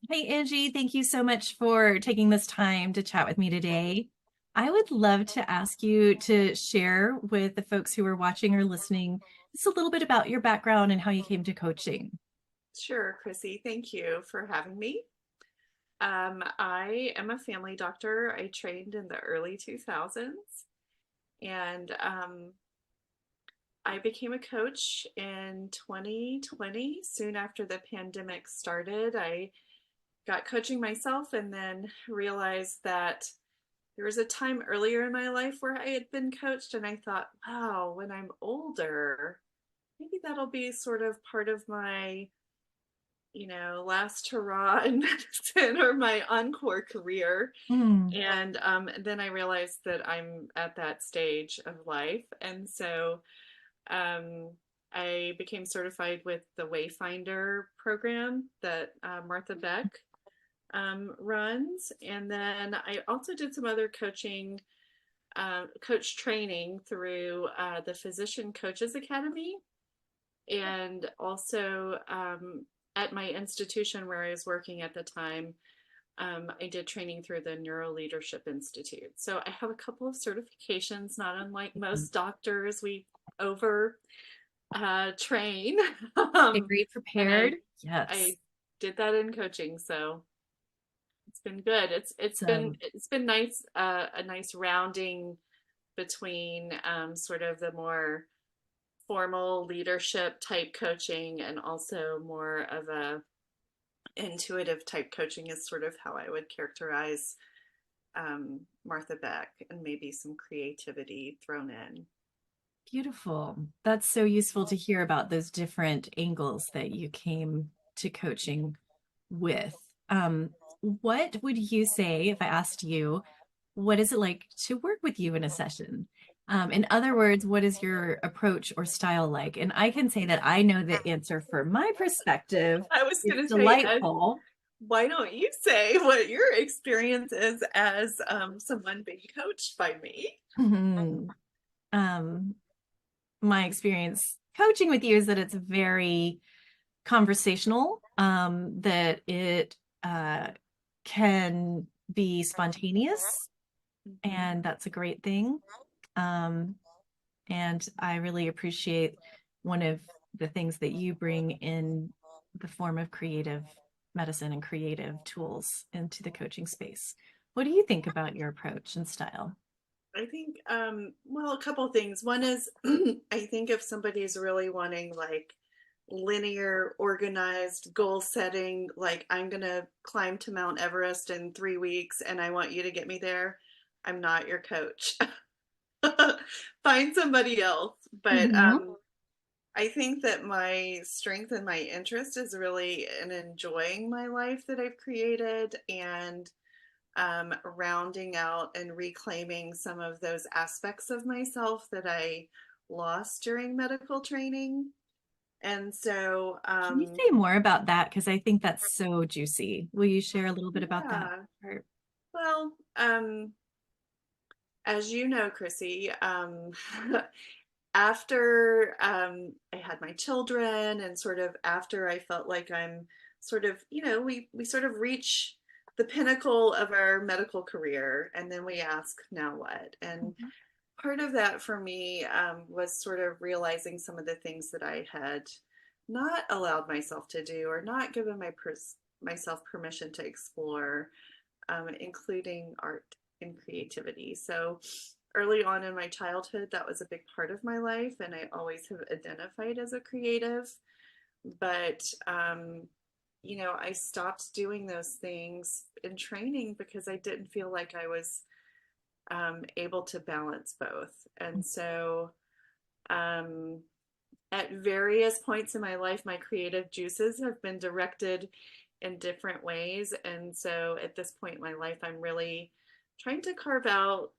Hey, Angie, thank you so much for taking this time to chat with me today. I would love to ask you to share with the folks who are watching or listening just a little bit about your background and how you came to coaching. Sure, Chrissy. Thank you for having me. I am a family doctor. I trained in the early 2000s and I became a coach in 2020, soon after the pandemic started. I got coaching myself and then realized that there was a time earlier in my life where I had been coached, and I thought, wow, when I'm older, maybe that'll be sort of part of my last hurrah in medicine or my encore career. Hmm. And then I realized that I'm at that stage of life. And so um, I became certified with the Wayfinder program that Martha Beck runs. And then I also did some other coach training through the Physician Coaches Academy, and also at my institution where I was working at the time, I did training through the Neuro Leadership Institute. So I have a couple of certifications, not unlike most doctors. We over train, Very and prepared. I Yes. did that in coaching. So it's been good. So It's been nice, a nice rounding between sort of the more formal leadership type coaching and also more of a intuitive type coaching is sort of how I would characterize Martha Beck, and maybe some creativity thrown in. beautiful. That's so useful to hear about those different angles that you came to coaching with. What would you say if I asked you, what is it like to work with you in a session? In other words, what is your approach or style like? And I can say that I know the answer for my perspective. I was It's going to say, delightful. why don't you say what your experience is as someone being coached by me? Mhm. Um, my experience coaching with you is that it's very conversational, that it can be spontaneous, Mm-hmm. and that's a great thing. Um, and I really appreciate one of the things that you bring in the form of creative medicine and creative tools into the coaching space. What do you think about your approach and style? I think, well, a couple things. One is, I think if somebody's really wanting like linear, organized, goal setting, like I'm going to climb to Mount Everest in 3 weeks and I want you to get me there, I'm not your coach. Find somebody else. But Mm-hmm. I think that my strength and my interest is really in enjoying my life that I've created, and rounding out and reclaiming some of those aspects of myself that I lost during medical training. And so, Can you say more about that? Because I think that's so juicy. Will you share a little bit about that yeah, part? well, as you know, Chrissy, after I had my children, and sort of after I felt like I'm sort of, we sort of reach the pinnacle of our medical career, and then we ask, now what? And Mhm. part of that for me was sort of realizing some of the things that I had not allowed myself to do, or not given myself permission to explore, including art and creativity. So early on in my childhood, that was a big part of my life, and I always have identified as a creative. But I stopped doing those things in training because I didn't feel like I was able to balance both. And so, um, at various points in my life, my creative juices have been directed in different ways. And so, at this point in my life, I'm really trying to carve out,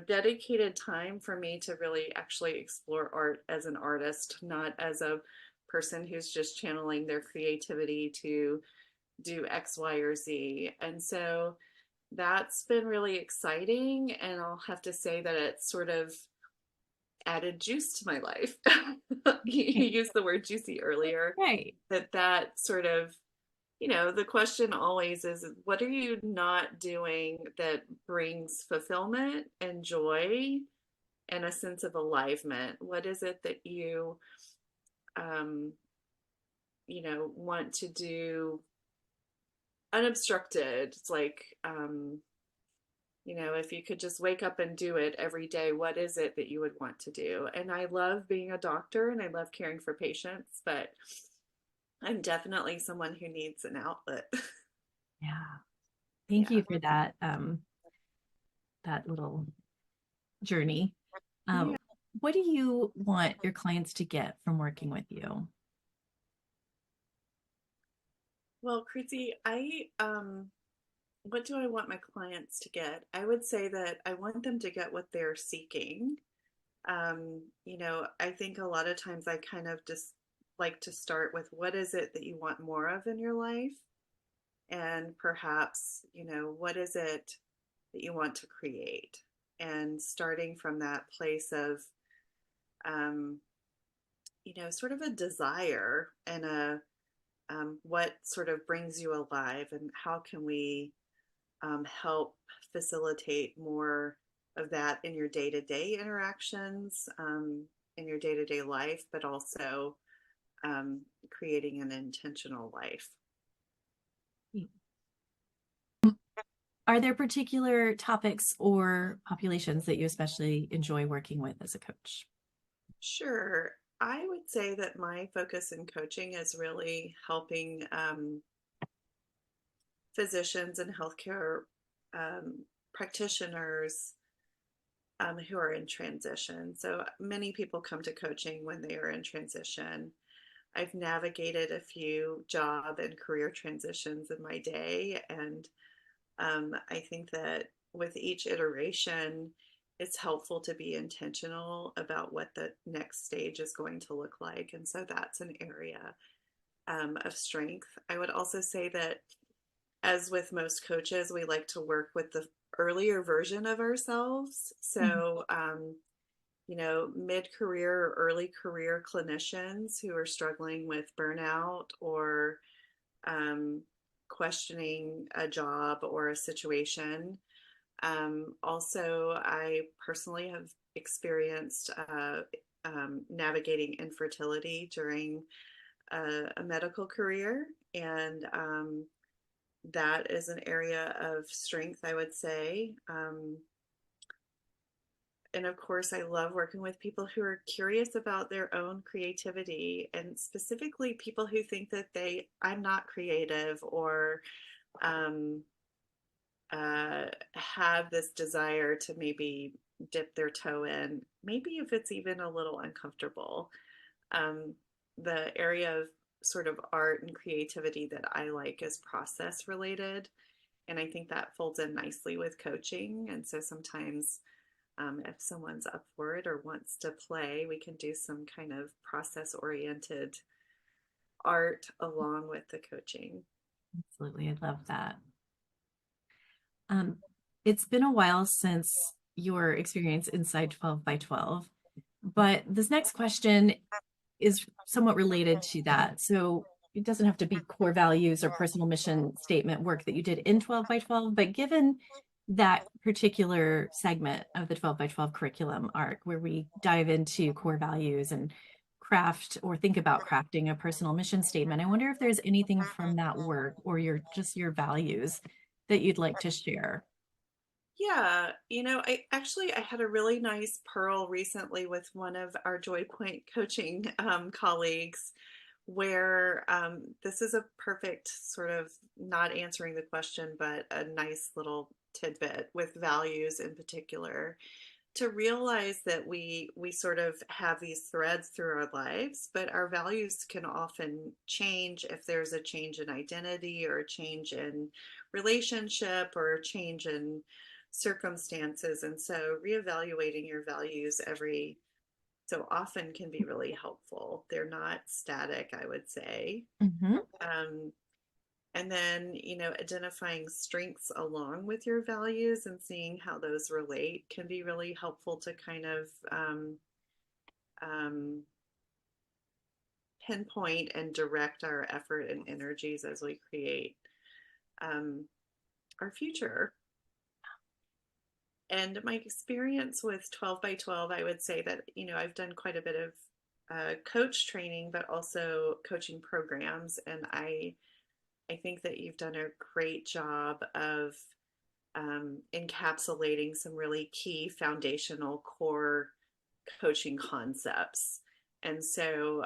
dedicated time for me to really actually explore art as an artist, not as a person who's just channeling their creativity to do X, Y, or Z. And so, that's been really exciting. And I'll have to say that it's sort of added juice to my life. You Okay. used the word juicy earlier. Right. That sort of the question always is, what are you not doing that brings fulfillment and joy and a sense of alignment? What is it that um, want to do unobstructed? It's like, if you could just wake up and do it every day, what is it that you would want to do? And I love being a doctor and I love caring for patients, but I'm definitely someone who needs an outlet. Yeah. Thank you Yeah. for that little journey. Yeah. What do you want your clients to get from working with you? Well, Chrissy, what do I want my clients to get? I would say that I want them to get what they're seeking. I think a lot of times I kind of just like to start with what is it that you want more of in your life? And perhaps, what is it that you want to create? And starting from that place of, um, sort of a desire and what sort of brings you alive, and how can we help facilitate more of that in your day to day interactions, in your day to day life, but also creating an intentional life. Are there particular topics or populations that you especially enjoy working with as a coach? Sure. I would say that my focus in coaching is really helping physicians and healthcare um, practitioners who are in transition. So many people come to coaching when they are in transition. I've navigated a few job and career transitions in my day, and I think that with each iteration, it's helpful to be intentional about what the next stage is going to look like. And so that's an area of strength. I would also say that, as with most coaches, we like to work with the earlier version of ourselves. Mhm. So, mid career or early career clinicians who are struggling with burnout or um, questioning a job or a situation. Also, I personally have experienced navigating infertility during a medical career, and that is an area of strength, I would say. And of course, I love working with people who are curious about their own creativity, and specifically people who think that I'm not creative, or um, have this desire to maybe dip their toe in, maybe if it's even a little uncomfortable. Um, the area of sort of art and creativity that I like is process related. And I think that folds in nicely with coaching. And so sometimes, if someone's up for it or wants to play, we can do some kind of process oriented art along with the coaching. Absolutely. I love that. Um, it's been a while since your experience inside 12 by 12, but this next question is somewhat related to that. So it doesn't have to be core values or personal mission statement work that you did in 12 by 12, but given that particular segment of the 12 by 12 curriculum arc where we dive into core values and craft or think about crafting a personal mission statement, I wonder if there's anything from that work or your values that you'd like to share. Yeah, I had a really nice pearl recently with one of our Joy Point coaching colleagues, where this is a perfect sort of, not answering the question, but a nice little tidbit with values in particular, to realize that we sort of have these threads through our lives, but our values can often change if there's a change in identity or a change in relationship or a change in circumstances. And so reevaluating your values every so often can be really helpful. They're not static, I would say. Mhm. Um, and then, identifying strengths along with your values and seeing how those relate can be really helpful to kind of um, pinpoint and direct our effort and energies as we create um, our future. And my experience with 12 by 12, I would say that, I've done quite a bit of coach training, but also coaching programs. And I think that you've done a great job of encapsulating some really key foundational core coaching concepts. And so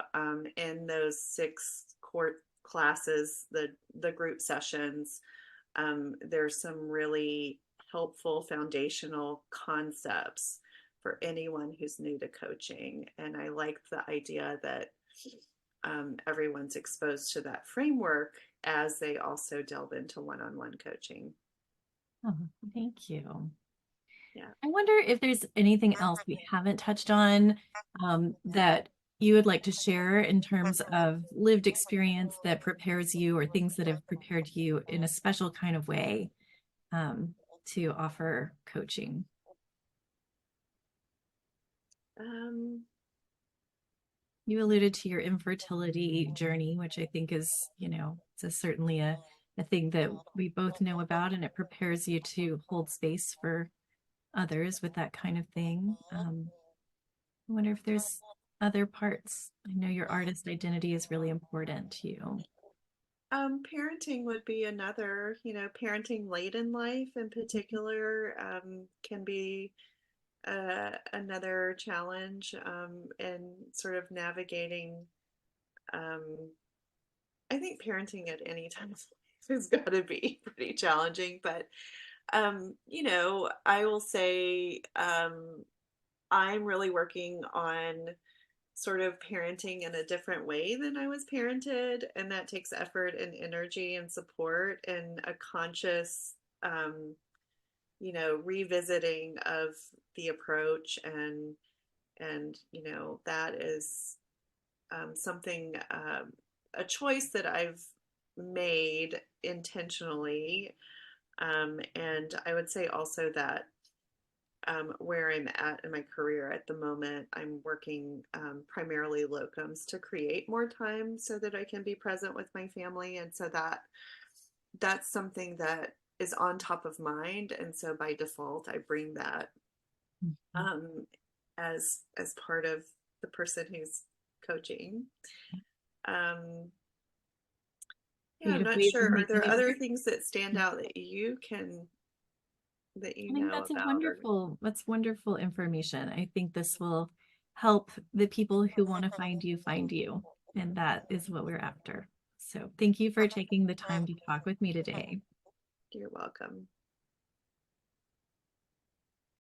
in those 6 core classes, the group sessions, there's some really helpful foundational concepts for anyone who's new to coaching. And I like the idea that everyone's exposed to that framework as they also delve into one-on-one coaching. Oh, thank you. Yeah. I wonder if there's anything else we haven't touched on that you would like to share in terms of lived experience that prepares you or things that have prepared you in a special kind of way to offer coaching. Um, You alluded to your infertility journey, which I think is, it's certainly a thing that we both know about, and it prepares you to hold space for others with that kind of thing. I wonder if there's other parts. I know your artist identity is really important to you. parenting would be another, parenting late in life in particular can be another challenge in sort of navigating. Um, I think parenting at any time has got to be pretty challenging, but I will say I'm really working on sort of parenting in a different way than I was parented. And that takes effort and energy and support and a conscious, revisiting of the approach. And that is something, a choice that I've made intentionally. And I would say also that where I'm at in my career at the moment, I'm working primarily locums to create more time so that I can be present with my family, and so that's something that is on top of mind, and so by default, I bring that Mhm. um, as part of the person who's coaching. Um, yeah, I'm Creative not ways of sure. Are making there it other work. things that stand out that you I think know that's a about or wonderful information. I think this will help the people who want to find you, and that is what we're after. So thank you for taking the time to talk with me today. you're welcome.